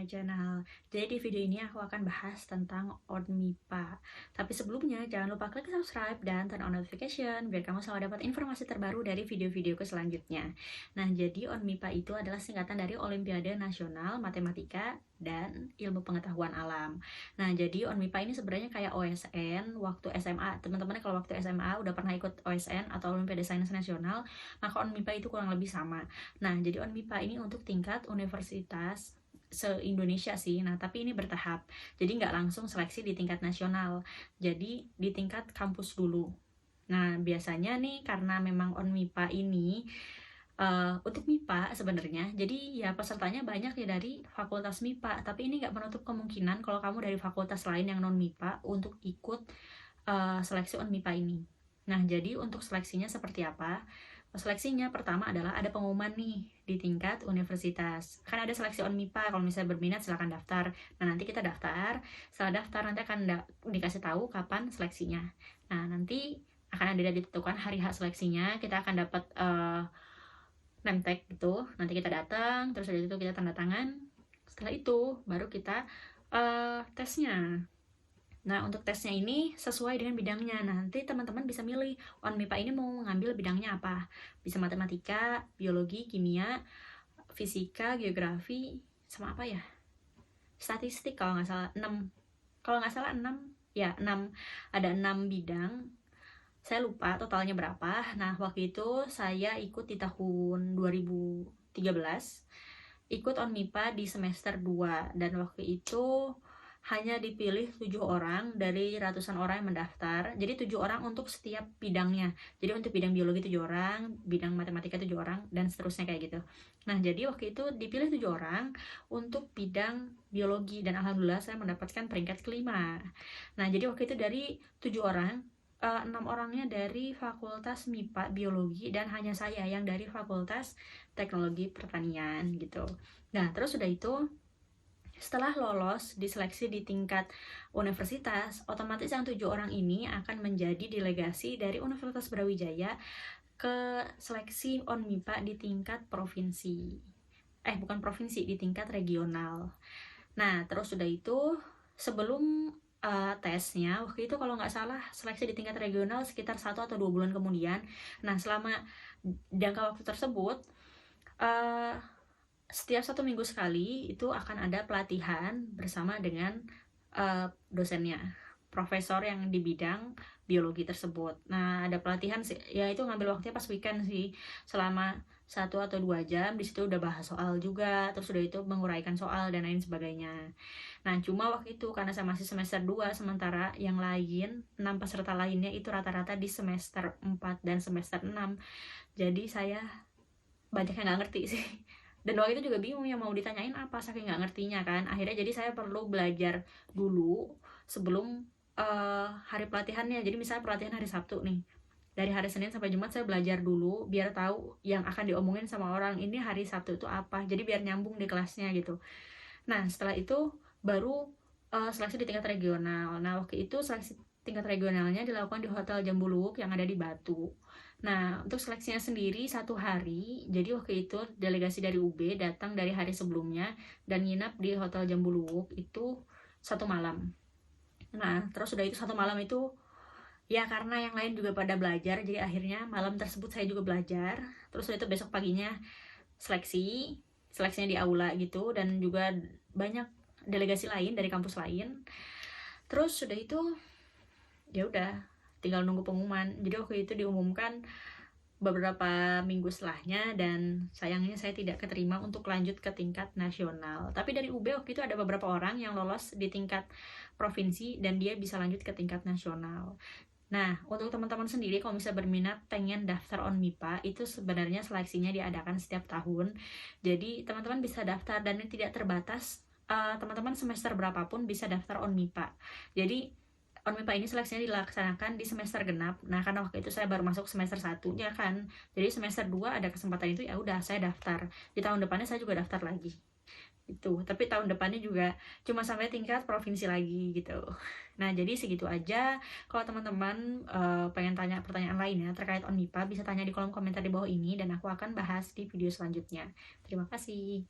my channel. Jadi di video ini aku akan bahas tentang ONMIPA. Tapi sebelumnya jangan lupa klik subscribe dan turn on notification biar kamu selalu dapat informasi terbaru dari video-videoku selanjutnya. Nah, jadi ONMIPA itu adalah singkatan dari Olimpiade Nasional Matematika dan Ilmu Pengetahuan Alam. Nah, jadi ONMIPA ini sebenarnya kayak OSN waktu SMA. Teman-teman kalau waktu SMA udah pernah ikut OSN atau Olimpiade Sains Nasional, maka ONMIPA itu kurang lebih sama. Nah, jadi ONMIPA ini untuk tingkat universitas se-Indonesia sih. Nah, tapi ini bertahap. Jadi nggak langsung seleksi di tingkat nasional. Jadi di tingkat kampus dulu. Nah, biasanya nih karena memang ONMIPA ini untuk MIPA sebenarnya, jadi ya pesertanya banyak ya dari fakultas MIPA, tapi ini nggak menutup kemungkinan kalau kamu dari fakultas lain yang non MIPA untuk ikut seleksi ONMIPA ini. Nah, jadi untuk seleksinya seperti apa? Seleksinya pertama adalah ada pengumuman nih di tingkat universitas. Kan ada seleksi ONMIPA, kalau misalnya berminat silahkan daftar. Nah, nanti kita daftar, setelah daftar nanti akan dikasih tahu kapan seleksinya. Nah, nanti akan ada ditentukan hari H seleksinya, kita akan dapat name tag gitu, nanti kita datang, terus dari itu kita tanda tangan, setelah itu baru kita tesnya. Nah, untuk tesnya ini sesuai dengan bidangnya. Nanti teman-teman bisa milih ONMIPA ini mau mengambil bidangnya apa. Bisa matematika, biologi, kimia, fisika, geografi, sama apa ya? Statistik kalau nggak salah 6. Kalau nggak salah 6, ya 6. Ada 6 bidang. Saya lupa totalnya berapa. Nah, waktu itu saya ikut di tahun 2013. Ikut ONMIPA di semester 2. Dan waktu itu hanya dipilih 7 orang dari ratusan orang yang mendaftar. Jadi 7 orang untuk setiap bidangnya. Jadi untuk bidang biologi 7 orang, bidang matematika 7 orang, dan seterusnya kayak gitu. Nah, jadi waktu itu dipilih 7 orang untuk bidang biologi, dan alhamdulillah saya mendapatkan peringkat kelima. Nah, jadi waktu itu dari 7 orang, 6 orangnya dari fakultas MIPA biologi, dan hanya saya yang dari fakultas teknologi pertanian gitu. Nah, terus udah itu setelah lolos diseleksi di tingkat universitas, otomatis yang 7 orang ini akan menjadi delegasi dari Universitas Brawijaya ke seleksi ONMIPA di tingkat provinsi. Bukan provinsi, di tingkat regional. Nah, terus udah itu sebelum tesnya, waktu itu kalau nggak salah seleksi di tingkat regional sekitar 1 atau 2 bulan kemudian. Nah, selama jangka waktu tersebut, setiap 1 minggu sekali itu akan ada pelatihan bersama dengan dosennya, profesor yang di bidang biologi tersebut. Nah, ada pelatihan sih, ya itu ngambil waktunya pas weekend sih, selama 1 atau 2 jam. Di situ udah bahas soal juga, terus udah itu menguraikan soal dan lain sebagainya. Nah, cuma waktu itu karena saya masih semester 2, sementara yang lain 6 peserta lainnya itu rata-rata di semester 4 dan semester 6. Jadi saya banyak yang nggak ngerti sih. Dan waktu itu juga bingung yang mau ditanyain apa, saking nggak ngertinya kan. Akhirnya jadi saya perlu belajar dulu sebelum hari pelatihannya. Jadi misalnya pelatihan hari Sabtu nih, dari hari Senin sampai Jumat saya belajar dulu biar tahu yang akan diomongin sama orang ini hari Sabtu itu apa, jadi biar nyambung di kelasnya gitu. Nah, setelah itu baru seleksi di tingkat regional. Nah, waktu itu seleksi tingkat regionalnya dilakukan di Hotel Jambuluwuk yang ada di Batu. Nah, untuk seleksinya sendiri 1 hari, jadi waktu itu delegasi dari UB datang dari hari sebelumnya dan nginap di Hotel Jambuluwuk itu 1 malam. Nah, terus udah itu 1 malam itu, ya karena yang lain juga pada belajar, jadi akhirnya malam tersebut saya juga belajar. Terus udah itu besok paginya seleksinya di aula gitu, dan juga banyak delegasi lain dari kampus lain. Terus udah itu, ya udah tinggal nunggu pengumuman. Jadi waktu itu diumumkan beberapa minggu setelahnya, dan sayangnya saya tidak keterima untuk lanjut ke tingkat nasional. Tapi dari UB waktu itu ada beberapa orang yang lolos di tingkat provinsi dan dia bisa lanjut ke tingkat nasional. Nah, untuk teman-teman sendiri kalau misalnya berminat pengen daftar ONMIPA, itu sebenarnya seleksinya diadakan setiap tahun. Jadi teman-teman bisa daftar dan ini tidak terbatas, teman-teman semester berapapun bisa daftar ONMIPA. Jadi ONMIPA ini seleksinya dilaksanakan di semester genap. Nah, karena waktu itu saya baru masuk semester 1-nya kan. Jadi semester 2 ada kesempatan itu, ya udah saya daftar. Di tahun depannya saya juga daftar lagi. Itu. Tapi tahun depannya juga cuma sampai tingkat provinsi lagi gitu. Nah, jadi segitu aja. Kalau teman-teman pengen tanya pertanyaan lainnya terkait ONMIPA, bisa tanya di kolom komentar di bawah ini dan aku akan bahas di video selanjutnya. Terima kasih.